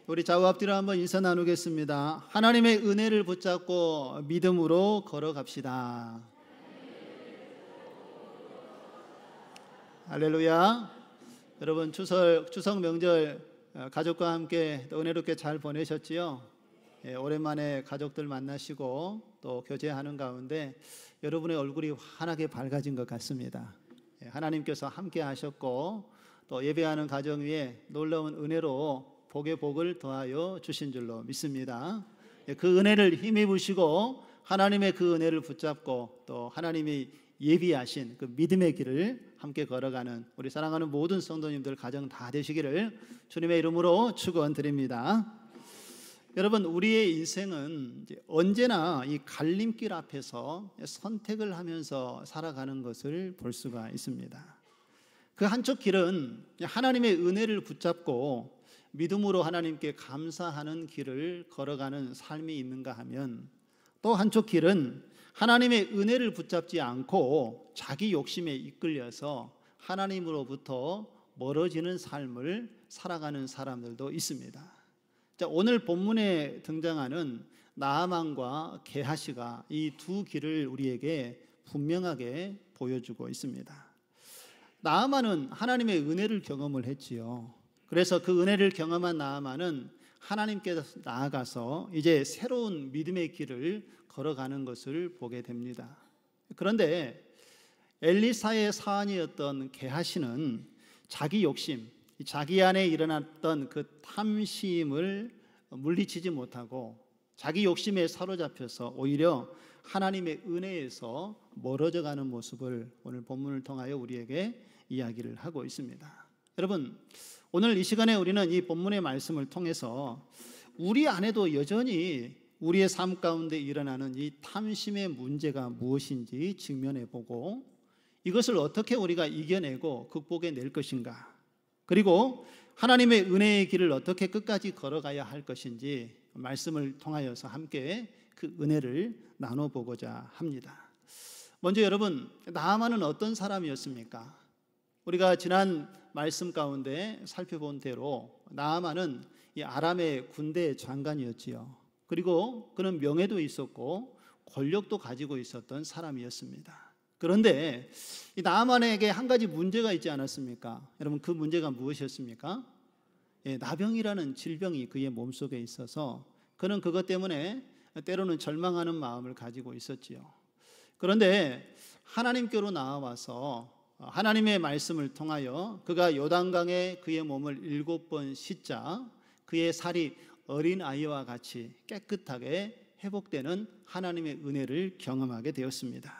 우리 좌우 앞뒤로 한번 인사 나누겠습니다. 하나님의 은혜를 붙잡고 믿음으로 걸어갑시다. 할렐루야. 여러분 추석 명절 가족과 함께 은혜롭게 잘 보내셨지요? 오랜만에 가족들 만나시고 또 교제하는 가운데 여러분의 얼굴이 환하게 밝아진 것 같습니다. 하나님께서 함께 하셨고 또 예배하는 가정 위에 놀라운 은혜로 복의 복을 더하여 주신 줄로 믿습니다. 그 은혜를 힘입으시고 하나님의 그 은혜를 붙잡고 또 하나님이 예비하신 그 믿음의 길을 함께 걸어가는 우리 사랑하는 모든 성도님들 가정 다 되시기를 주님의 이름으로 축원드립니다. 여러분, 우리의 인생은 언제나 이 갈림길 앞에서 선택을 하면서 살아가는 것을 볼 수가 있습니다. 그 한쪽 길은 하나님의 은혜를 붙잡고 믿음으로 하나님께 감사하는 길을 걸어가는 삶이 있는가 하면, 또 한쪽 길은 하나님의 은혜를 붙잡지 않고 자기 욕심에 이끌려서 하나님으로부터 멀어지는 삶을 살아가는 사람들도 있습니다. 자, 오늘 본문에 등장하는 나아만과 게하시가 이 두 길을 우리에게 분명하게 보여주고 있습니다. 나아만은 하나님의 은혜를 경험을 했지요. 그래서 그 은혜를 경험한 나아만은 하나님께서 나아가서 이제 새로운 믿음의 길을 걸어가는 것을 보게 됩니다. 그런데 엘리사의 사안이었던 게하시는 자기 욕심, 자기 안에 일어났던 그 탐심을 물리치지 못하고 자기 욕심에 사로잡혀서 오히려 하나님의 은혜에서 멀어져 가는 모습을 오늘 본문을 통하여 우리에게 이야기를 하고 있습니다. 여러분, 오늘 이 시간에 우리는 이 본문의 말씀을 통해서 우리 안에도 여전히 우리의 삶 가운데 일어나는 이 탐심의 문제가 무엇인지 직면해 보고 이것을 어떻게 우리가 이겨내고 극복해낼 것인가, 그리고 하나님의 은혜의 길을 어떻게 끝까지 걸어가야 할 것인지 말씀을 통하여서 함께 그 은혜를 나눠보고자 합니다. 먼저 여러분, 나아만은 어떤 사람이었습니까? 우리가 지난 말씀 가운데 살펴본 대로 나아만은 이 아람의 군대 장관이었지요. 그리고 그는 명예도 있었고 권력도 가지고 있었던 사람이었습니다. 그런데 이 나아만에게 한 가지 문제가 있지 않았습니까? 여러분, 그 문제가 무엇이었습니까? 나병이라는 질병이 그의 몸속에 있어서 그는 그것 때문에 때로는 절망하는 마음을 가지고 있었지요. 그런데 하나님께로 나와서 하나님의 말씀을 통하여 그가 요단강에 그의 몸을 7번 씻자 그의 살이 어린아이와 같이 깨끗하게 회복되는 하나님의 은혜를 경험하게 되었습니다.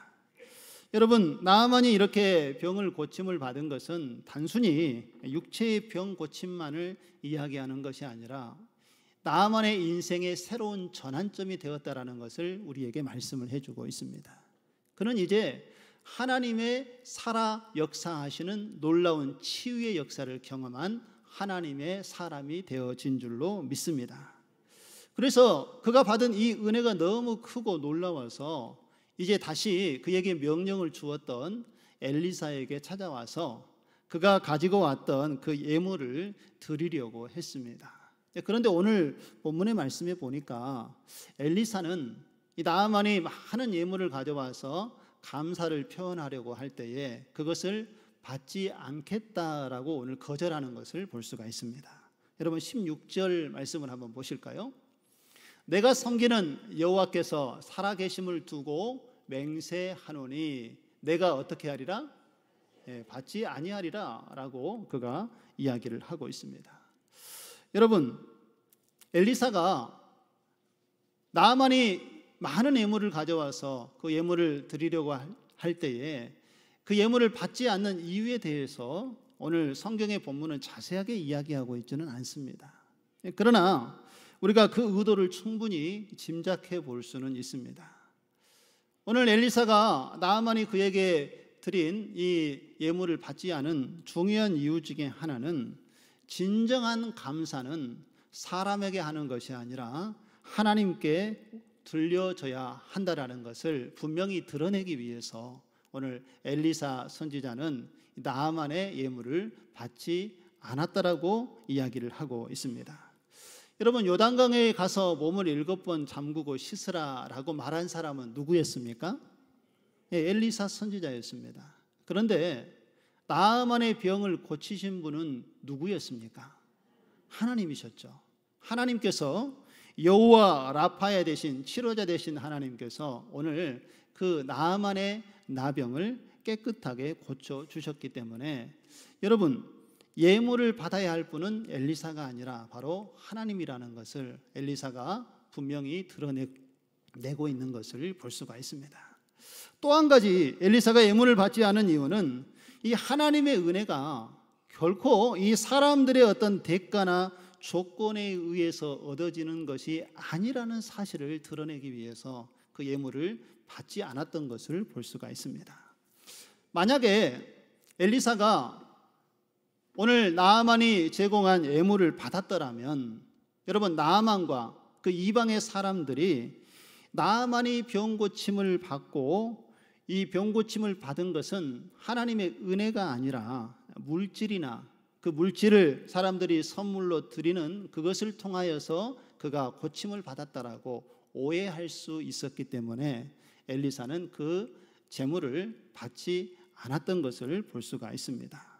여러분, 나아만이 이렇게 병을 고침을 받은 것은 단순히 육체의 병 고침만을 이야기하는 것이 아니라 나아만의 인생의 새로운 전환점이 되었다라는 것을 우리에게 말씀을 해주고 있습니다. 그는 이제 하나님의 살아 역사하시는 놀라운 치유의 역사를 경험한 하나님의 사람이 되어진 줄로 믿습니다. 그래서 그가 받은 이 은혜가 너무 크고 놀라워서 이제 다시 그에게 명령을 주었던 엘리사에게 찾아와서 그가 가지고 왔던 그 예물을 드리려고 했습니다. 그런데 오늘 본문의 말씀에 보니까 엘리사는 이 나아만이 많은 예물을 가져와서 감사를 표현하려고 할 때에 그것을 받지 않겠다라고 오늘 거절하는 것을 볼 수가 있습니다. 여러분, 16절 말씀을 한번 보실까요? 내가 섬기는 여호와께서 살아계심을 두고 맹세하노니 내가 어떻게 하리라? 받지 아니하리라 라고 그가 이야기를 하고 있습니다. 여러분, 엘리사가 나아만이 많은 예물을 가져와서 그 예물을 드리려고 할 때에 그 예물을 받지 않는 이유에 대해서 오늘 성경의 본문은 자세하게 이야기하고 있지는 않습니다. 그러나 우리가 그 의도를 충분히 짐작해 볼 수는 있습니다. 오늘 엘리사가 나아만이 그에게 드린 이 예물을 받지 않은 중요한 이유 중에 하나는 진정한 감사는 사람에게 하는 것이 아니라 하나님께 들려져야 한다라는 것을 분명히 드러내기 위해서 오늘 엘리사 선지자는 나아만의 예물을 받지 않았다라고 이야기를 하고 있습니다. 여러분, 요단강에 가서 몸을 7번 잠그고 씻으라라고 말한 사람은 누구였습니까? 엘리사 선지자였습니다. 그런데 나아만의 병을 고치신 분은 누구였습니까? 하나님이셨죠. 하나님께서 여호와 라파야 되신, 치료자 되신 하나님께서 오늘 그 나아만의 나병을 깨끗하게 고쳐주셨기 때문에 여러분, 예물을 받아야 할 분은 엘리사가 아니라 바로 하나님이라는 것을 엘리사가 분명히 드러내고 있는 것을 볼 수가 있습니다. 또 한 가지 엘리사가 예물을 받지 않은 이유는 이 하나님의 은혜가 결코 이 사람들의 어떤 대가나 조건에 의해서 얻어지는 것이 아니라는 사실을 드러내기 위해서 그 예물을 받지 않았던 것을 볼 수가 있습니다. 만약에 엘리사가 오늘 나아만이 제공한 예물을 받았더라면 여러분, 나아만과 그 이방의 사람들이 나아만이 병 고침을 받고 이 병 고침을 받은 것은 하나님의 은혜가 아니라 물질이나 그 물질을 사람들이 선물로 드리는 그것을 통하여서 그가 고침을 받았다라고 오해할 수 있었기 때문에 엘리사는 그 제물을 받지 않았던 것을 볼 수가 있습니다.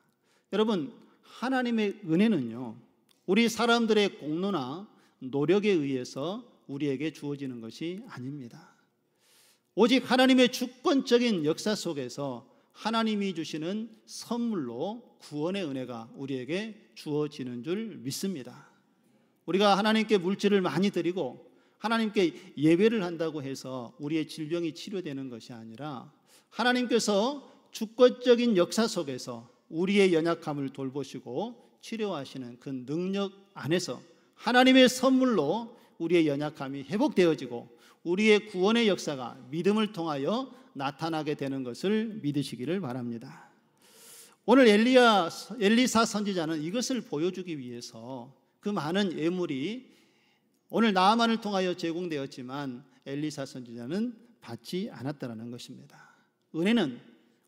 여러분, 하나님의 은혜는요, 우리 사람들의 공로나 노력에 의해서 우리에게 주어지는 것이 아닙니다. 오직 하나님의 주권적인 역사 속에서 하나님이 주시는 선물로 구원의 은혜가 우리에게 주어지는 줄 믿습니다. 우리가 하나님께 물질을 많이 드리고 하나님께 예배를 한다고 해서 우리의 질병이 치료되는 것이 아니라 하나님께서 주권적인 역사 속에서 우리의 연약함을 돌보시고 치료하시는 그 능력 안에서 하나님의 선물로 우리의 연약함이 회복되어지고 우리의 구원의 역사가 믿음을 통하여 나타나게 되는 것을 믿으시기를 바랍니다. 오늘 엘리사 선지자는 이것을 보여주기 위해서 그 많은 예물이 오늘 나아만을 통하여 제공되었지만 엘리사 선지자는 받지 않았다는 것입니다. 은혜는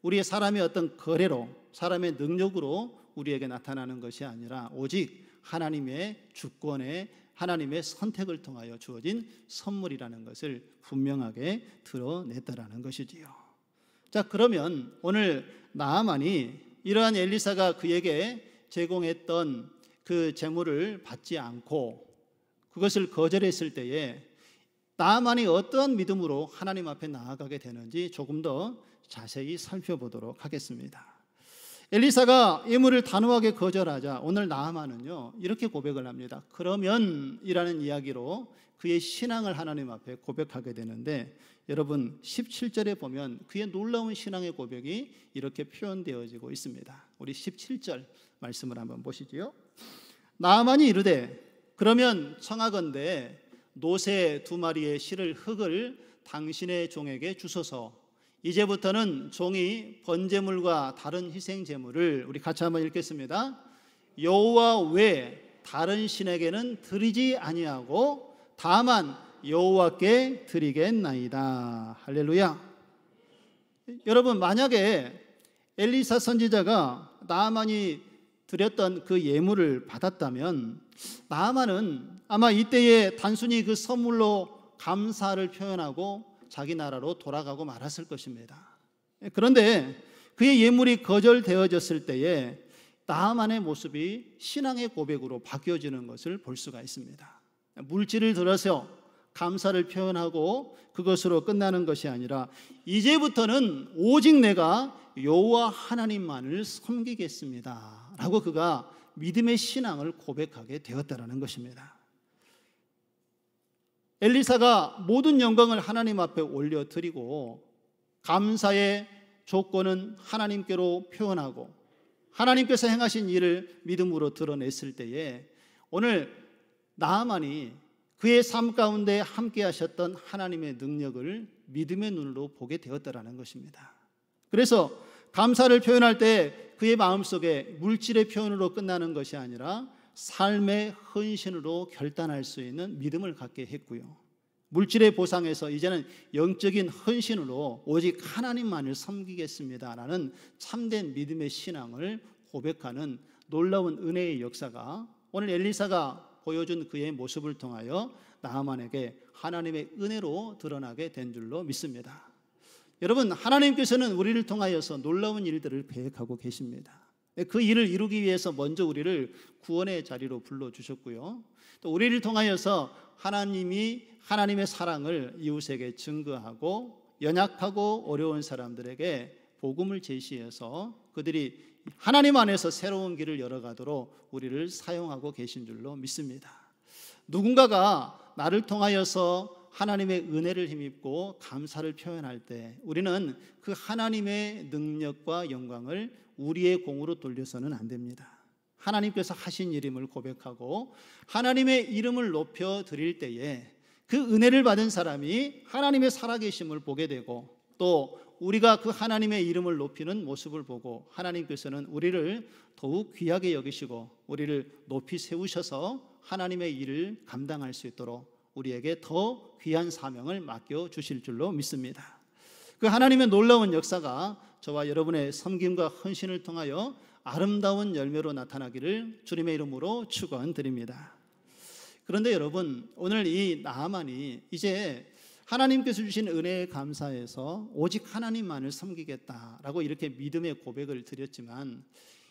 우리의 사람의 어떤 거래로, 사람의 능력으로 우리에게 나타나는 것이 아니라 오직 하나님의 주권에 하나님의 선택을 통하여 주어진 선물이라는 것을 분명하게 드러냈다라는 것이지요. 자, 그러면 오늘 나아만이 이러한 엘리사가 그에게 제공했던 그 제물을 받지 않고 그것을 거절했을 때에 나아만이 어떠한 믿음으로 하나님 앞에 나아가게 되는지 조금 더 자세히 살펴보도록 하겠습니다. 엘리사가 예물을 단호하게 거절하자 오늘 나아만은요 이렇게 고백을 합니다. 그러면이라는 이야기로 그의 신앙을 하나님 앞에 고백하게 되는데 여러분 17절에 보면 그의 놀라운 신앙의 고백이 이렇게 표현되어지고 있습니다. 우리 17절 말씀을 한번 보시지요. 나아만이 이르되 그러면 청하건대 노새 2마리의 실을 흙을 당신의 종에게 주소서. 이제부터는 종이 번제물과 다른 희생 제물을 우리 같이 한번 읽겠습니다. 여호와 외 다른 신에게는 드리지 아니하고 다만 여호와께 드리겠나이다. 할렐루야. 여러분 만약에 엘리사 선지자가 나아만이 드렸던 그 예물을 받았다면 나아만은 아마 이때에 단순히 그 선물로 감사를 표현하고 자기 나라로 돌아가고 말았을 것입니다. 그런데 그의 예물이 거절되어졌을 때에 나아만의 모습이 신앙의 고백으로 바뀌어지는 것을 볼 수가 있습니다. 물질을 들어서 감사를 표현하고 그것으로 끝나는 것이 아니라 이제부터는 오직 내가 여호와 하나님만을 섬기겠습니다 라고 그가 믿음의 신앙을 고백하게 되었다는 것입니다. 엘리사가 모든 영광을 하나님 앞에 올려드리고 감사의 조건은 하나님께로 표현하고 하나님께서 행하신 일을 믿음으로 드러냈을 때에 오늘 나아만이 그의 삶 가운데 함께 하셨던 하나님의 능력을 믿음의 눈으로 보게 되었다는 것입니다. 그래서 감사를 표현할 때 그의 마음속에 물질의 표현으로 끝나는 것이 아니라 삶의 헌신으로 결단할 수 있는 믿음을 갖게 했고요. 물질의 보상에서 이제는 영적인 헌신으로 오직 하나님만을 섬기겠습니다라는 참된 믿음의 신앙을 고백하는 놀라운 은혜의 역사가 오늘 엘리사가 보여준 그의 모습을 통하여 나아만에게 하나님의 은혜로 드러나게 된 줄로 믿습니다. 여러분, 하나님께서는 우리를 통하여서 놀라운 일들을 계획하고 계십니다. 그 일을 이루기 위해서 먼저 우리를 구원의 자리로 불러주셨고요, 또 우리를 통하여서 하나님의 사랑을 이웃에게 증거하고 연약하고 어려운 사람들에게 복음을 제시해서 그들이 하나님 안에서 새로운 길을 열어가도록 우리를 사용하고 계신 줄로 믿습니다. 누군가가 나를 통하여서 하나님의 은혜를 힘입고 감사를 표현할 때 우리는 그 하나님의 능력과 영광을 우리의 공으로 돌려서는 안 됩니다. 하나님께서 하신 일임을 고백하고 하나님의 이름을 높여 드릴 때에 그 은혜를 받은 사람이 하나님의 살아계심을 보게 되고, 또 우리가 그 하나님의 이름을 높이는 모습을 보고 하나님께서는 우리를 더욱 귀하게 여기시고 우리를 높이 세우셔서 하나님의 일을 감당할 수 있도록 우리에게 더 귀한 사명을 맡겨주실 줄로 믿습니다. 그 하나님의 놀라운 역사가 저와 여러분의 섬김과 헌신을 통하여 아름다운 열매로 나타나기를 주님의 이름으로 축원드립니다. 그런데 여러분, 오늘 이 나아만이 이제 하나님께서 주신 은혜에 감사해서 오직 하나님만을 섬기겠다라고 이렇게 믿음의 고백을 드렸지만,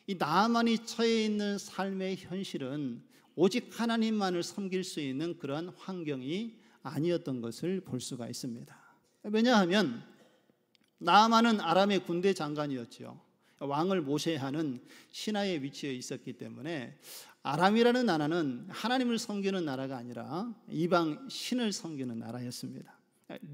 이 나아만이 처해 있는 삶의 현실은 오직 하나님만을 섬길 수 있는 그러한 환경이 아니었던 것을 볼 수가 있습니다. 왜냐하면 나아만은 아람의 군대 장관이었지요. 왕을 모셔하는 신하의 위치에 있었기 때문에 아람이라는 나라는 하나님을 섬기는 나라가 아니라 이방 신을 섬기는 나라였습니다.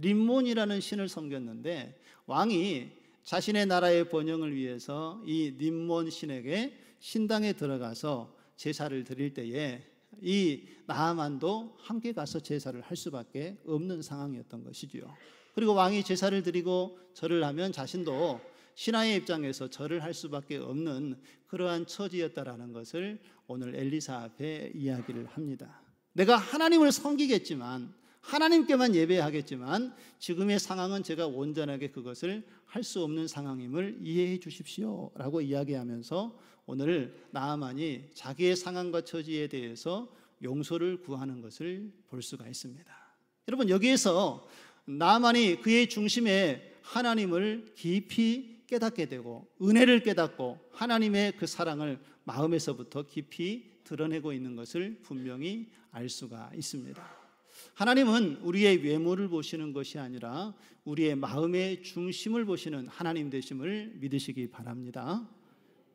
림몬이라는 신을 섬겼는데 왕이 자신의 나라의 번영을 위해서 이 림몬 신에게 신당에 들어가서 제사를 드릴 때에 이 나아만도 함께 가서 제사를 할 수밖에 없는 상황이었던 것이지요. 그리고 왕이 제사를 드리고 절을 하면 자신도 신하의 입장에서 절을 할 수밖에 없는 그러한 처지였다라는 것을 오늘 엘리사 앞에 이야기를 합니다. 내가 하나님을 섬기겠지만, 하나님께만 예배하겠지만 지금의 상황은 제가 온전하게 그것을 할 수 없는 상황임을 이해해 주십시오 라고 이야기하면서 오늘 나아만이 자기의 상황과 처지에 대해서 용서를 구하는 것을 볼 수가 있습니다. 여러분, 여기에서 나아만이 그의 중심에 하나님을 깊이 깨닫게 되고 은혜를 깨닫고 하나님의 그 사랑을 마음에서부터 깊이 드러내고 있는 것을 분명히 알 수가 있습니다. 하나님은 우리의 외모를 보시는 것이 아니라 우리의 마음의 중심을 보시는 하나님 되심을 믿으시기 바랍니다.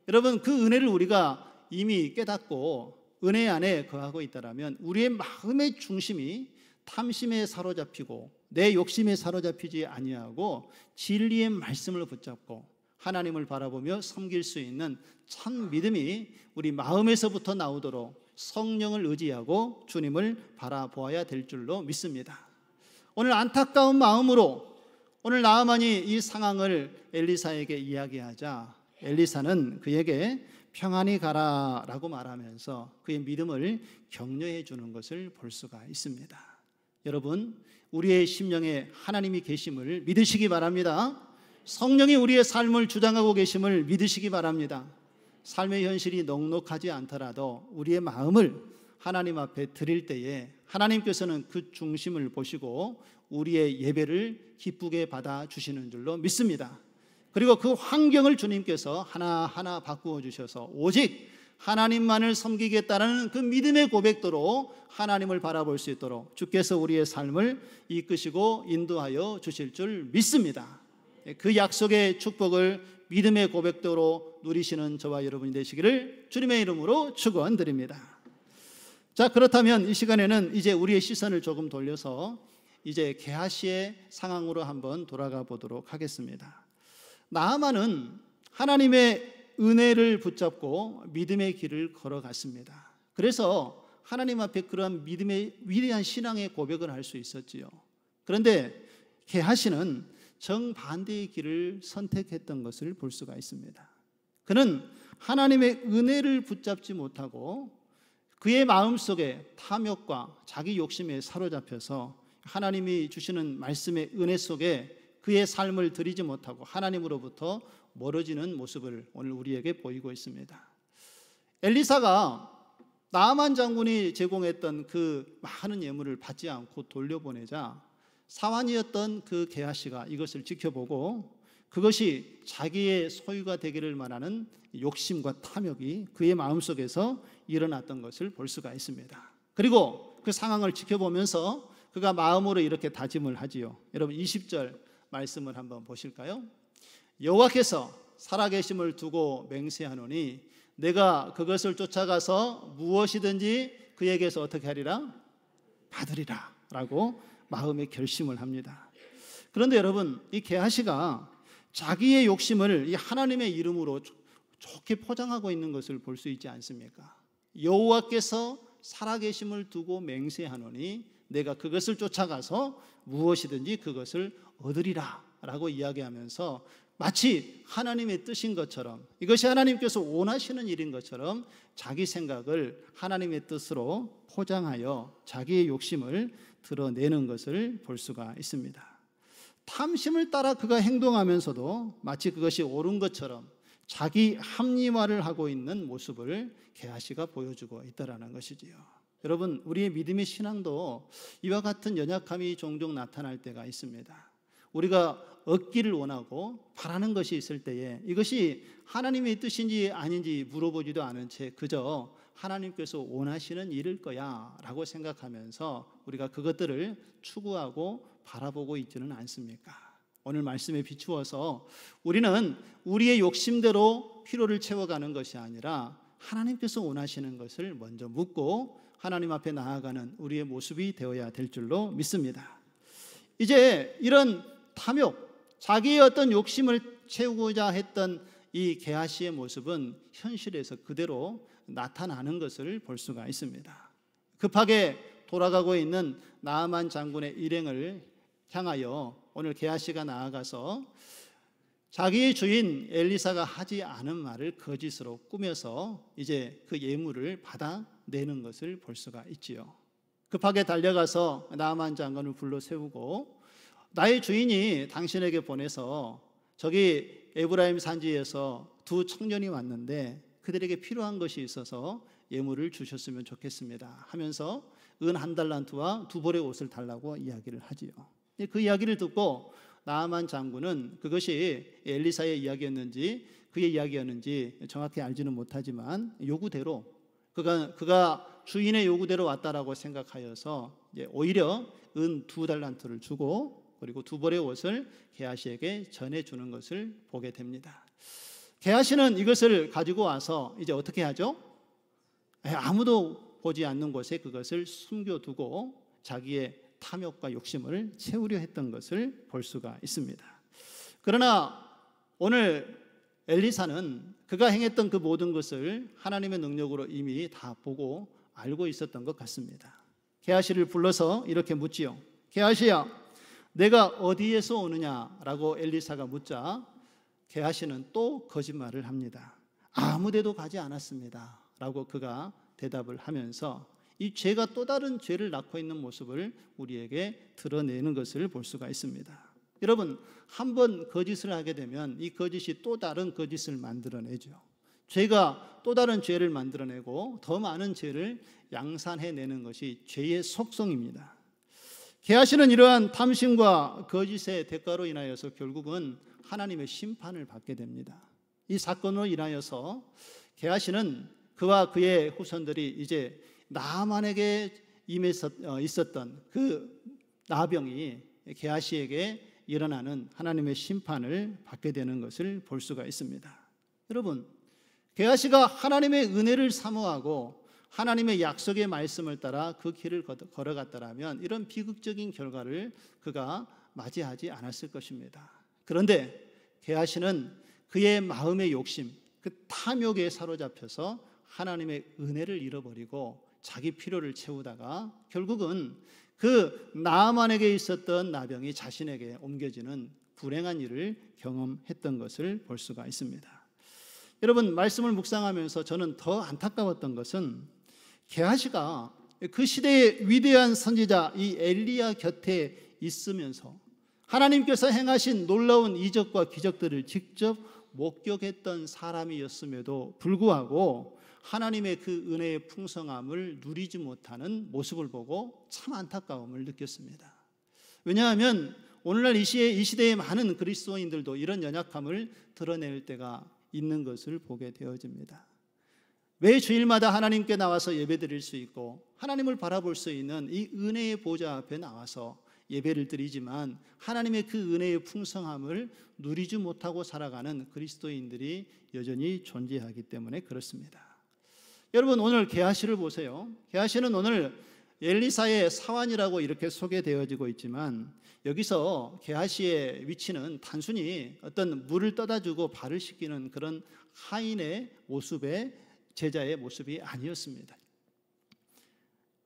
여러분, 그 은혜를 우리가 이미 깨닫고 은혜 안에 거하고 있다면 우리의 마음의 중심이 탐심에 사로잡히고 내 욕심에 사로잡히지 아니하고 진리의 말씀을 붙잡고 하나님을 바라보며 섬길 수 있는 참 믿음이 우리 마음에서부터 나오도록 성령을 의지하고 주님을 바라보아야 될 줄로 믿습니다. 오늘 안타까운 마음으로 오늘 나아만이 이 상황을 엘리사에게 이야기하자 엘리사는 그에게 평안히 가라 라고 말하면서 그의 믿음을 격려해 주는 것을 볼 수가 있습니다. 여러분, 우리의 심령에 하나님이 계심을 믿으시기 바랍니다. 성령이 우리의 삶을 주장하고 계심을 믿으시기 바랍니다. 삶의 현실이 넉넉하지 않더라도 우리의 마음을 하나님 앞에 드릴 때에 하나님께서는 그 중심을 보시고 우리의 예배를 기쁘게 받아주시는 줄로 믿습니다. 그리고 그 환경을 주님께서 하나하나 바꾸어 주셔서 오직 하나님만을 섬기겠다는 그 믿음의 고백도로 하나님을 바라볼 수 있도록 주께서 우리의 삶을 이끄시고 인도하여 주실 줄 믿습니다. 그 약속의 축복을 믿음의 고백도로 누리시는 저와 여러분이 되시기를 주님의 이름으로 축원드립니다. 자, 그렇다면 이 시간에는 이제 우리의 시선을 조금 돌려서 이제 게하시의 상황으로 한번 돌아가 보도록 하겠습니다. 나아만은 하나님의 은혜를 붙잡고 믿음의 길을 걸어갔습니다. 그래서 하나님 앞에 그러한 믿음의 위대한 신앙의 고백을 할 수 있었지요. 그런데 게하시는 정반대의 길을 선택했던 것을 볼 수가 있습니다. 그는 하나님의 은혜를 붙잡지 못하고 그의 마음속에 탐욕과 자기 욕심에 사로잡혀서 하나님이 주시는 말씀의 은혜 속에 그의 삶을 드리지 못하고 하나님으로부터 멀어지는 모습을 오늘 우리에게 보이고 있습니다. 엘리사가 나아만 장군이 제공했던 그 많은 예물을 받지 않고 돌려보내자 사환이었던 그 게하시가 이것을 지켜보고 그것이 자기의 소유가 되기를 말하는 욕심과 탐욕이 그의 마음속에서 일어났던 것을 볼 수가 있습니다. 그리고 그 상황을 지켜보면서 그가 마음으로 이렇게 다짐을 하지요. 여러분 20절 말씀을 한번 보실까요? 여호와께서 살아계심을 두고 맹세하노니 내가 그것을 쫓아가서 무엇이든지 그에게서 어떻게 하리라? 받으리라 라고 마음의 결심을 합니다. 그런데 여러분 이 게하시가 자기의 욕심을 이 하나님의 이름으로 좋게 포장하고 있는 것을 볼 수 있지 않습니까? 여호와께서 살아계심을 두고 맹세하노니 내가 그것을 쫓아가서 무엇이든지 그것을 얻으리라 라고 이야기하면서 마치 하나님의 뜻인 것처럼 이것이 하나님께서 원하시는 일인 것처럼 자기 생각을 하나님의 뜻으로 포장하여 자기의 욕심을 드러내는 것을 볼 수가 있습니다. 탐심을 따라 그가 행동하면서도 마치 그것이 옳은 것처럼 자기 합리화를 하고 있는 모습을 게하시가 보여주고 있다라는 것이지요. 여러분 우리의 믿음의 신앙도 이와 같은 연약함이 종종 나타날 때가 있습니다. 우리가 얻기를 원하고 바라는 것이 있을 때에 이것이 하나님의 뜻인지 아닌지 물어보지도 않은 채 그저 하나님께서 원하시는 일일 거야 라고 생각하면서 우리가 그것들을 추구하고 바라보고 있지는 않습니까? 오늘 말씀에 비추어서 우리는 우리의 욕심대로 필요를 채워가는 것이 아니라 하나님께서 원하시는 것을 먼저 묻고 하나님 앞에 나아가는 우리의 모습이 되어야 될 줄로 믿습니다. 이제 이런 탐욕, 자기의 어떤 욕심을 채우고자 했던 이 게하시의 모습은 현실에서 그대로 나타나는 것을 볼 수가 있습니다. 급하게 돌아가고 있는 나아만 장군의 일행을 향하여 오늘 게하시가 나아가서 자기의 주인 엘리사가 하지 않은 말을 거짓으로 꾸며서 이제 그 예물을 받아내는 것을 볼 수가 있지요. 급하게 달려가서 나아만 장군을 불러 세우고 나의 주인이 당신에게 보내서 저기 에브라임 산지에서 두 청년이 왔는데 그들에게 필요한 것이 있어서 예물을 주셨으면 좋겠습니다 하면서 은 1달란트와 2벌의 옷을 달라고 이야기를 하지요. 그 이야기를 듣고 나아만 장군은 그것이 엘리사의 이야기였는지 그의 이야기였는지 정확히 알지는 못하지만 요구대로 그가 주인의 요구대로 왔다라고 생각하여서 오히려 은 2달란트를 주고 그리고 2벌의 옷을 게하시에게 전해주는 것을 보게 됩니다. 게하시는 이것을 가지고 와서 이제 어떻게 하죠? 아무도 보지 않는 곳에 그것을 숨겨두고 자기의 탐욕과 욕심을 채우려 했던 것을 볼 수가 있습니다. 그러나 오늘 엘리사는 그가 행했던 그 모든 것을 하나님의 능력으로 이미 다 보고 알고 있었던 것 같습니다. 게하시를 불러서 이렇게 묻지요. 게하시야, 내가 어디에서 오느냐라고 엘리사가 묻자 게하시는 또 거짓말을 합니다. 아무데도 가지 않았습니다 라고 그가 대답을 하면서 이 죄가 또 다른 죄를 낳고 있는 모습을 우리에게 드러내는 것을 볼 수가 있습니다. 여러분, 한 번 거짓을 하게 되면 이 거짓이 또 다른 거짓을 만들어내죠. 죄가 또 다른 죄를 만들어내고 더 많은 죄를 양산해내는 것이 죄의 속성입니다. 게하시는 이러한 탐심과 거짓의 대가로 인하여서 결국은 하나님의 심판을 받게 됩니다. 이 사건으로 인하여서 게하시는 그와 그의 후손들이 이제 나아만에게 있었던 그 나병이 게하시에게 일어나는 하나님의 심판을 받게 되는 것을 볼 수가 있습니다. 여러분, 게하시가 하나님의 은혜를 사모하고 하나님의 약속의 말씀을 따라 그 길을 걸어갔다라면 이런 비극적인 결과를 그가 맞이하지 않았을 것입니다. 그런데 게하시는 그의 마음의 욕심, 그 탐욕에 사로잡혀서 하나님의 은혜를 잃어버리고 자기 필요를 채우다가 결국은 그 나아만에게 있었던 나병이 자신에게 옮겨지는 불행한 일을 경험했던 것을 볼 수가 있습니다. 여러분, 말씀을 묵상하면서 저는 더 안타까웠던 것은 게하시가 그 시대의 위대한 선지자 이 엘리야 곁에 있으면서 하나님께서 행하신 놀라운 이적과 기적들을 직접 목격했던 사람이었음에도 불구하고 하나님의 그 은혜의 풍성함을 누리지 못하는 모습을 보고 참 안타까움을 느꼈습니다. 왜냐하면 오늘날 이 시대의 많은 그리스도인들도 이런 연약함을 드러낼 때가 있는 것을 보게 되어집니다. 매 주일마다 하나님께 나와서 예배드릴 수 있고 하나님을 바라볼 수 있는 이 은혜의 보좌 앞에 나와서 예배를 드리지만 하나님의 그 은혜의 풍성함을 누리지 못하고 살아가는 그리스도인들이 여전히 존재하기 때문에 그렇습니다. 여러분, 오늘 게하시를 보세요. 게하시는 오늘 엘리사의 사환이라고 이렇게 소개되어지고 있지만 여기서 게하시의 위치는 단순히 어떤 물을 떠다 주고 발을 씻기는 그런 하인의 모습의 제자의 모습이 아니었습니다.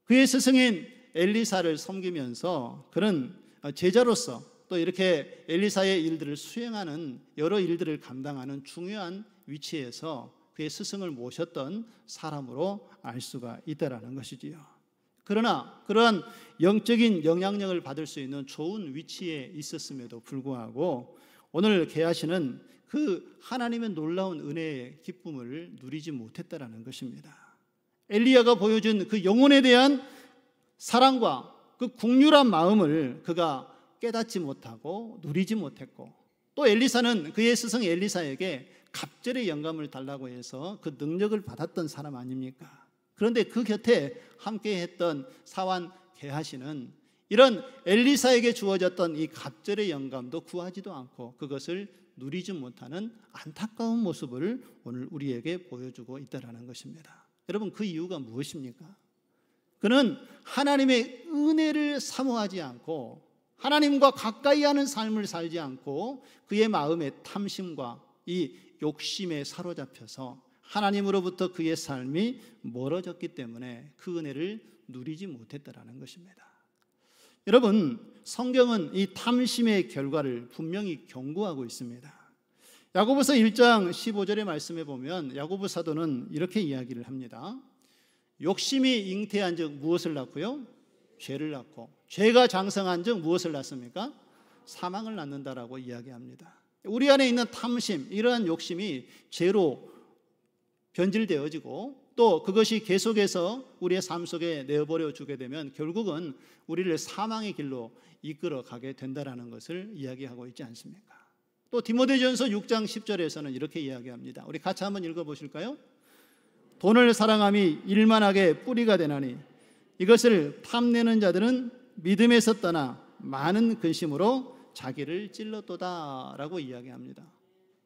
그의 스승인 엘리사를 섬기면서 그는 제자로서 또 이렇게 엘리사의 일들을 수행하는 여러 일들을 감당하는 중요한 위치에서 그의 스승을 모셨던 사람으로 알 수가 있다라는 것이지요. 그러나 그러한 영적인 영향력을 받을 수 있는 좋은 위치에 있었음에도 불구하고 오늘 게하시는 그 하나님의 놀라운 은혜의 기쁨을 누리지 못했다라는 것입니다. 엘리야가 보여준 그 영혼에 대한 사랑과 그 국률한 마음을 그가 깨닫지 못하고 누리지 못했고, 또 엘리사는 그의 스승 엘리사에게 갑절의 영감을 달라고 해서 그 능력을 받았던 사람 아닙니까? 그런데 그 곁에 함께 했던 사환 게하시는 이런 엘리사에게 주어졌던 이 갑절의 영감도 구하지도 않고 그것을 누리지 못하는 안타까운 모습을 오늘 우리에게 보여주고 있다는 것입니다. 여러분, 그 이유가 무엇입니까? 그는 하나님의 은혜를 사모하지 않고 하나님과 가까이 하는 삶을 살지 않고 그의 마음의 탐심과 이 욕심에 사로잡혀서 하나님으로부터 그의 삶이 멀어졌기 때문에 그 은혜를 누리지 못했다라는 것입니다. 여러분, 성경은 이 탐심의 결과를 분명히 경고하고 있습니다. 야고보서 1장 15절의 말씀에 보면 야고보 사도는 이렇게 이야기를 합니다. 욕심이 잉태한 즉 무엇을 낳고요? 죄를 낳고, 죄가 장성한 즉 무엇을 낳습니까? 사망을 낳는다라고 이야기합니다. 우리 안에 있는 탐심, 이러한 욕심이 죄로 변질되어지고 또 그것이 계속해서 우리의 삶 속에 내어버려 주게 되면 결국은 우리를 사망의 길로 이끌어가게 된다는 것을 이야기하고 있지 않습니까? 또 디모데전서 6장 10절에서는 이렇게 이야기합니다. 우리 같이 한번 읽어보실까요? 돈을 사랑함이 일만하게 뿌리가 되나니 이것을 탐내는 자들은 믿음에서 떠나 많은 근심으로 자기를 찔렀도다 라고 이야기합니다.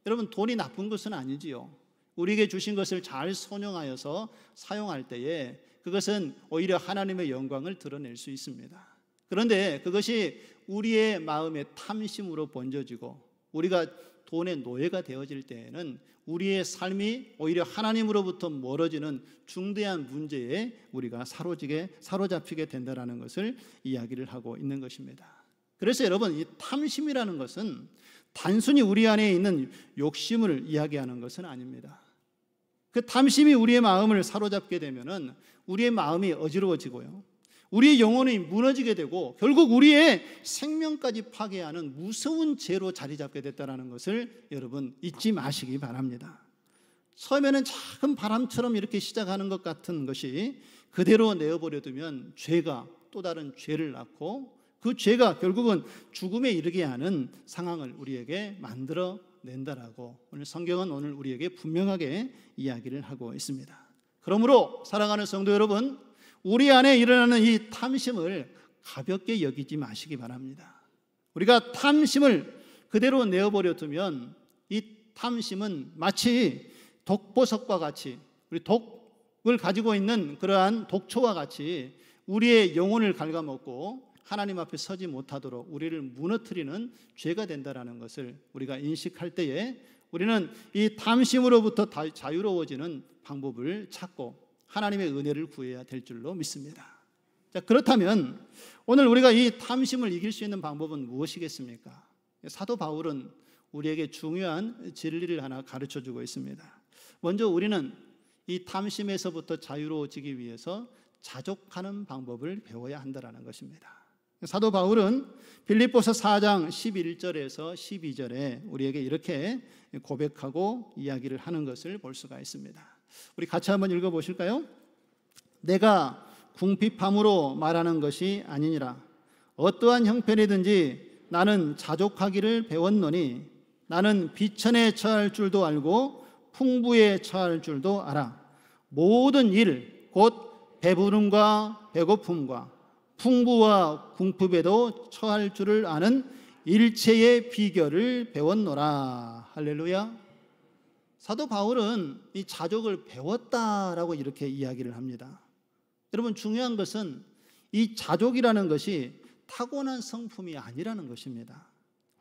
여러분, 돈이 나쁜 것은 아니지요. 우리에게 주신 것을 잘 선용하여서 사용할 때에 그것은 오히려 하나님의 영광을 드러낼 수 있습니다. 그런데 그것이 우리의 마음의 탐심으로 번져지고 우리가 돈의 노예가 되어질 때에는 우리의 삶이 오히려 하나님으로부터 멀어지는 중대한 문제에 우리가 사로잡히게 된다는 것을 이야기를 하고 있는 것입니다. 그래서 여러분, 이 탐심이라는 것은 단순히 우리 안에 있는 욕심을 이야기하는 것은 아닙니다. 그 탐심이 우리의 마음을 사로잡게 되면은 우리의 마음이 어지러워지고요, 우리의 영혼이 무너지게 되고 결국 우리의 생명까지 파괴하는 무서운 죄로 자리 잡게 됐다는 것을 여러분 잊지 마시기 바랍니다. 처음에는 작은 바람처럼 이렇게 시작하는 것 같은 것이 그대로 내어버려 두면 죄가 또 다른 죄를 낳고 그 죄가 결국은 죽음에 이르게 하는 상황을 우리에게 만들어 낸다라고 오늘 성경은 오늘 우리에게 분명하게 이야기를 하고 있습니다. 그러므로 사랑하는 성도 여러분, 우리 안에 일어나는 이 탐심을 가볍게 여기지 마시기 바랍니다. 우리가 탐심을 그대로 내어버려 두면 이 탐심은 마치 독보석과 같이, 우리 독을 가지고 있는 그러한 독초와 같이 우리의 영혼을 갉아먹고 하나님 앞에 서지 못하도록 우리를 무너뜨리는 죄가 된다는 것을 우리가 인식할 때에 우리는 이 탐심으로부터 자유로워지는 방법을 찾고 하나님의 은혜를 구해야 될 줄로 믿습니다. 자, 그렇다면 오늘 우리가 이 탐심을 이길 수 있는 방법은 무엇이겠습니까? 사도 바울은 우리에게 중요한 진리를 하나 가르쳐 주고 있습니다. 먼저 우리는 이 탐심에서부터 자유로워지기 위해서 자족하는 방법을 배워야 한다는 것입니다. 사도 바울은 빌립보서 4장 11절에서 12절에 우리에게 이렇게 고백하고 이야기를 하는 것을 볼 수가 있습니다. 우리 같이 한번 읽어보실까요? 내가 궁핍함으로 말하는 것이 아니니라. 어떠한 형편이든지 나는 자족하기를 배웠노니 나는 비천에 처할 줄도 알고 풍부에 처할 줄도 알아. 모든 일, 곧 배부름과 배고픔과 풍부와 궁핍에도 처할 줄을 아는 일체의 비결을 배웠노라. 할렐루야. 사도 바울은 이 자족을 배웠다라고 이렇게 이야기를 합니다. 여러분, 중요한 것은 이 자족이라는 것이 타고난 성품이 아니라는 것입니다.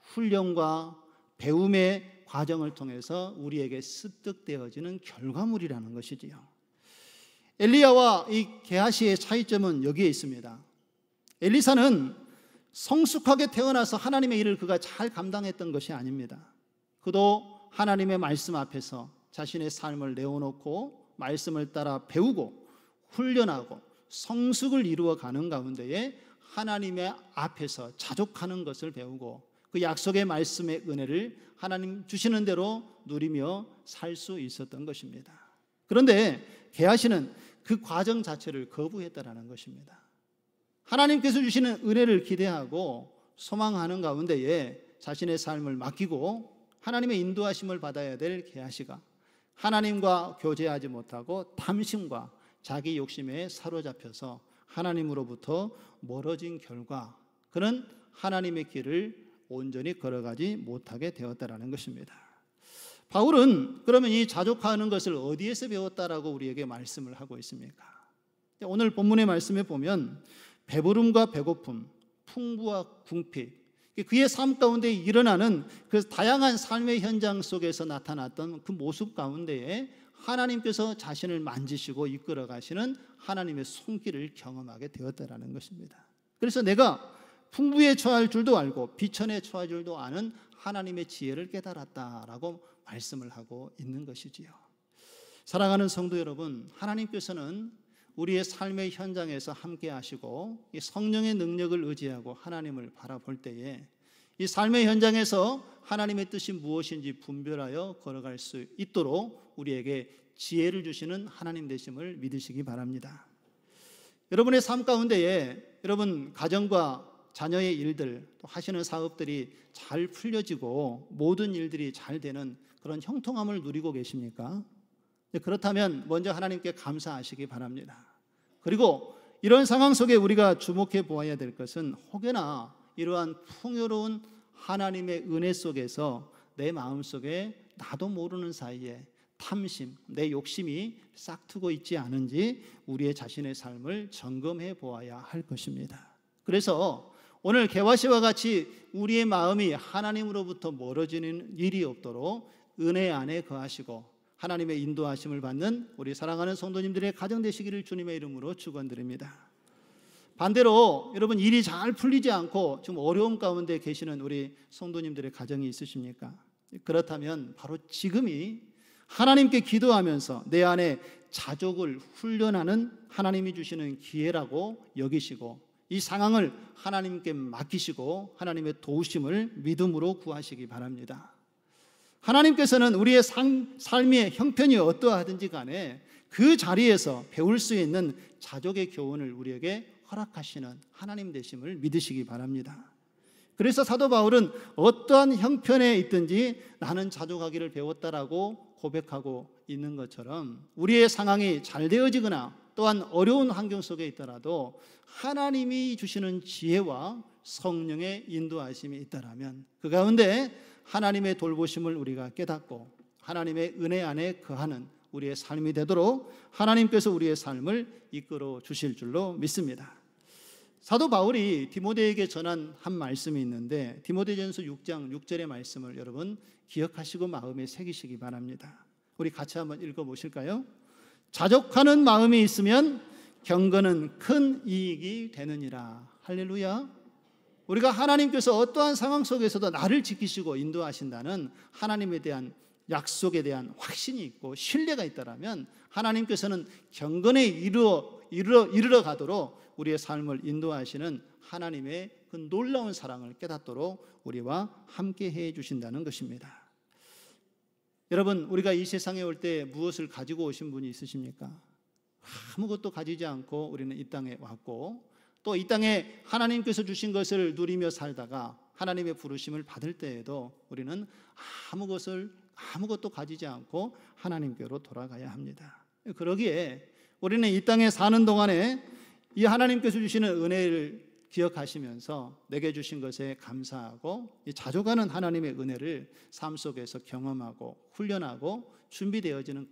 훈련과 배움의 과정을 통해서 우리에게 습득되어지는 결과물이라는 것이지요. 엘리야와 이 게하시의 차이점은 여기에 있습니다. 엘리사는 성숙하게 태어나서 하나님의 일을 그가 잘 감당했던 것이 아닙니다. 그도 하나님의 말씀 앞에서 자신의 삶을 내어놓고 말씀을 따라 배우고 훈련하고 성숙을 이루어가는 가운데에 하나님의 앞에서 자족하는 것을 배우고 그 약속의 말씀의 은혜를 하나님 주시는 대로 누리며 살 수 있었던 것입니다. 그런데 게하시는 그 과정 자체를 거부했다라는 것입니다. 하나님께서 주시는 은혜를 기대하고 소망하는 가운데에 자신의 삶을 맡기고 하나님의 인도하심을 받아야 될 게하시가 하나님과 교제하지 못하고 탐심과 자기 욕심에 사로잡혀서 하나님으로부터 멀어진 결과 그는 하나님의 길을 온전히 걸어가지 못하게 되었다라는 것입니다. 바울은 그러면 이 자족하는 것을 어디에서 배웠다라고 우리에게 말씀을 하고 있습니까? 오늘 본문의 말씀에 보면 배부름과 배고픔, 풍부와 궁핍, 그의 삶 가운데 일어나는 그 다양한 삶의 현장 속에서 나타났던 그 모습 가운데에 하나님께서 자신을 만지시고 이끌어 가시는 하나님의 손길을 경험하게 되었다라는 것입니다. 그래서 내가 풍부에 처할 줄도 알고 비천에 처할 줄도 아는 하나님의 지혜를 깨달았다라고 말씀을 하고 있는 것이지요. 사랑하는 성도 여러분, 하나님께서는 우리의 삶의 현장에서 함께 하시고 이 성령의 능력을 의지하고 하나님을 바라볼 때에 이 삶의 현장에서 하나님의 뜻이 무엇인지 분별하여 걸어갈 수 있도록 우리에게 지혜를 주시는 하나님 되심을 믿으시기 바랍니다. 여러분의 삶 가운데에 여러분 가정과 자녀의 일들, 또 하시는 사업들이 잘 풀려지고 모든 일들이 잘 되는 그런 형통함을 누리고 계십니까? 그렇다면 먼저 하나님께 감사하시기 바랍니다. 그리고 이런 상황 속에 우리가 주목해 보아야 될 것은 혹여나 이러한 풍요로운 하나님의 은혜 속에서 내 마음속에 나도 모르는 사이에 탐심, 내 욕심이 싹트고 있지 않은지 우리의 자신의 삶을 점검해 보아야 할 것입니다. 그래서 오늘 게하시와 같이 우리의 마음이 하나님으로부터 멀어지는 일이 없도록 은혜 안에 거하시고 하나님의 인도하심을 받는 우리 사랑하는 성도님들의 가정 되시기를 주님의 이름으로 축원드립니다. 반대로 여러분 일이 잘 풀리지 않고 지금 어려움 가운데 계시는 우리 성도님들의 가정이 있으십니까? 그렇다면 바로 지금이 하나님께 기도하면서 내 안에 자족을 훈련하는 하나님이 주시는 기회라고 여기시고 이 상황을 하나님께 맡기시고 하나님의 도우심을 믿음으로 구하시기 바랍니다. 하나님께서는 우리의 삶의 형편이 어떠하든지 간에 그 자리에서 배울 수 있는 자족의 교훈을 우리에게 허락하시는 하나님 되심을 믿으시기 바랍니다. 그래서 사도 바울은 어떠한 형편에 있든지 나는 자족하기를 배웠다라고 고백하고 있는 것처럼 우리의 상황이 잘 되어지거나 또한 어려운 환경 속에 있더라도 하나님이 주시는 지혜와 성령의 인도하심이 있다라면 그 가운데 하나님의 돌보심을 우리가 깨닫고 하나님의 은혜 안에 거하는 우리의 삶이 되도록 하나님께서 우리의 삶을 이끌어 주실 줄로 믿습니다. 사도 바울이 디모데에게 전한 한 말씀이 있는데 디모데전서 6장 6절의 말씀을 여러분 기억하시고 마음에 새기시기 바랍니다. 우리 같이 한번 읽어보실까요? 자족하는 마음이 있으면 경건은 큰 이익이 되느니라. 할렐루야. 우리가 하나님께서 어떠한 상황 속에서도 나를 지키시고 인도하신다는 하나님에 대한 약속에 대한 확신이 있고 신뢰가 있다라면 하나님께서는 경건에 이르러 가도록 우리의 삶을 인도하시는 하나님의 그 놀라운 사랑을 깨닫도록 우리와 함께 해 주신다는 것입니다. 여러분, 우리가 이 세상에 올 때 무엇을 가지고 오신 분이 있으십니까? 아무것도 가지지 않고 우리는 이 땅에 왔고, 또 이 땅에 하나님께서 주신 것을 누리며 살다가 하나님의 부르심을 받을 때에도 우리는 아무것도 가지지 않고 하나님께로 돌아가야 합니다. 그러기에 우리는 이 땅에 사는 동안에 이 하나님께서 주시는 은혜를 기억하시면서 내게 주신 것에 감사하고 이 자족하는 하나님의 은혜를 삶 속에서 경험하고 훈련하고 준비되어지는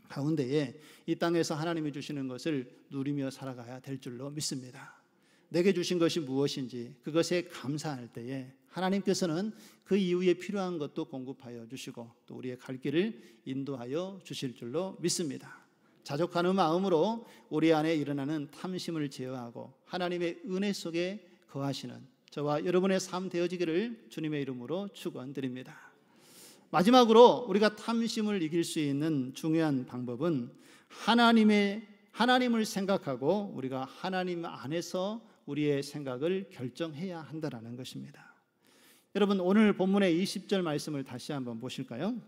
가운데에 이 땅에서 하나님이 주시는 것을 누리며 살아가야 될 줄로 믿습니다. 내게 주신 것이 무엇인지 그것에 감사할 때에 하나님께서는 그 이후에 필요한 것도 공급하여 주시고 또 우리의 갈 길을 인도하여 주실 줄로 믿습니다. 자족하는 마음으로 우리 안에 일어나는 탐심을 제어하고 하나님의 은혜 속에 거하시는 저와 여러분의 삶 되어지기를 주님의 이름으로 축원드립니다. 마지막으로 우리가 탐심을 이길 수 있는 중요한 방법은 하나님을 생각하고 우리가 하나님 안에서 우리의 생각을 결정해야 한다는 것입니다. 여러분, 오늘 본문의 20절 말씀을 다시 한번 보실까요?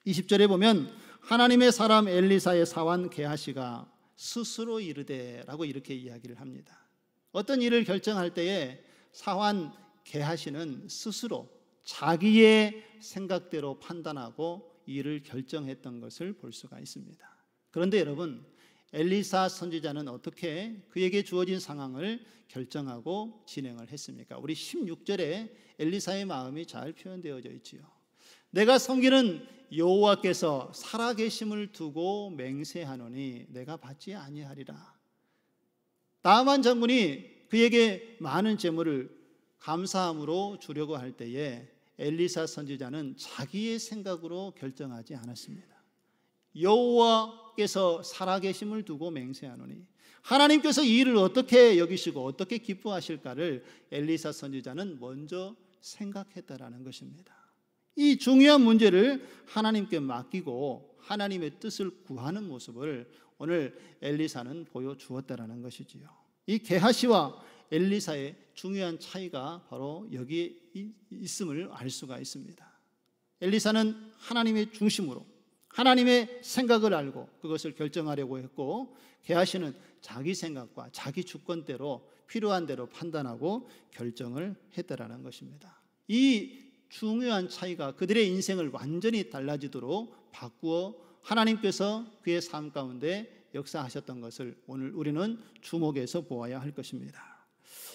20절에 보면 하나님의 사람 엘리사의 사환 게하시가 스스로 이르되라고 이렇게 이야기를 합니다. 어떤 일을 결정할 때에 사환 게하시는 스스로 자기의 생각대로 판단하고 일을 결정했던 것을 볼 수가 있습니다. 그런데 여러분, 엘리사 선지자는 어떻게 그에게 주어진 상황을 결정하고 진행을 했습니까? 우리 16절에 엘리사의 마음이 잘 표현되어져 있지요. 내가 섬기는 여호와께서 살아계심을 두고 맹세하노니 내가 받지 아니하리라. 나아만 장군이 그에게 많은 재물을 감사함으로 주려고 할 때에 엘리사 선지자는 자기의 생각으로 결정하지 않았습니다. 여호와께서 살아계심을 두고 맹세하노니, 하나님께서 이 일을 어떻게 여기시고 어떻게 기뻐하실까를 엘리사 선지자는 먼저 생각했다라는 것입니다. 이 중요한 문제를 하나님께 맡기고 하나님의 뜻을 구하는 모습을 오늘 엘리사는 보여주었다라는 것이지요. 이 게하시와 엘리사의 중요한 차이가 바로 여기에 있음을 알 수가 있습니다. 엘리사는 하나님의 중심으로 하나님의 생각을 알고 그것을 결정하려고 했고, 게하시는 자기 생각과 자기 주권대로 필요한 대로 판단하고 결정을 했다라는 것입니다. 이 중요한 차이가 그들의 인생을 완전히 달라지도록 바꾸어 하나님께서 그의 삶 가운데 역사하셨던 것을 오늘 우리는 주목해서 보아야 할 것입니다.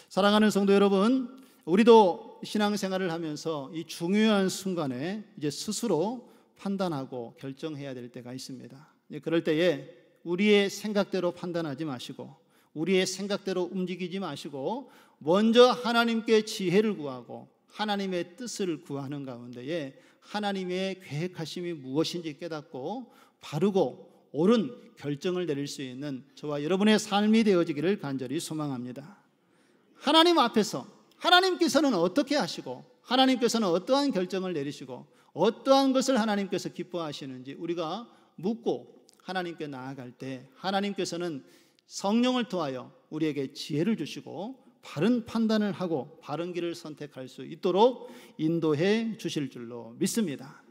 사랑하는 성도 여러분, 우리도 신앙생활을 하면서 이 중요한 순간에 이제 스스로 판단하고 결정해야 될 때가 있습니다. 그럴 때에 우리의 생각대로 판단하지 마시고 우리의 생각대로 움직이지 마시고 먼저 하나님께 지혜를 구하고 하나님의 뜻을 구하는 가운데에 하나님의 계획하심이 무엇인지 깨닫고 바르고 옳은 결정을 내릴 수 있는 저와 여러분의 삶이 되어지기를 간절히 소망합니다. 하나님 앞에서 하나님께서는 어떻게 하시고 하나님께서는 어떠한 결정을 내리시고 어떠한 것을 하나님께서 기뻐하시는지 우리가 묻고 하나님께 나아갈 때 하나님께서는 성령을 통하여 우리에게 지혜를 주시고 바른 판단을 하고 바른 길을 선택할 수 있도록 인도해 주실 줄로 믿습니다.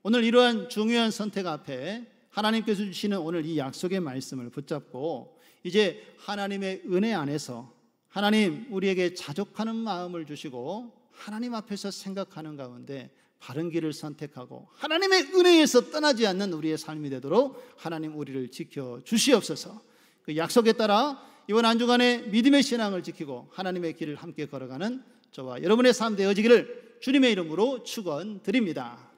오늘 이러한 중요한 선택 앞에 하나님께서 주시는 오늘 이 약속의 말씀을 붙잡고 이제 하나님의 은혜 안에서 하나님 우리에게 자족하는 마음을 주시고 하나님 앞에서 생각하는 가운데 바른 길을 선택하고 하나님의 은혜에서 떠나지 않는 우리의 삶이 되도록 하나님 우리를 지켜 주시옵소서. 그 약속에 따라 이번 한 주간의 믿음의 신앙을 지키고 하나님의 길을 함께 걸어가는 저와 여러분의 삶 되어지기를 주님의 이름으로 축원드립니다.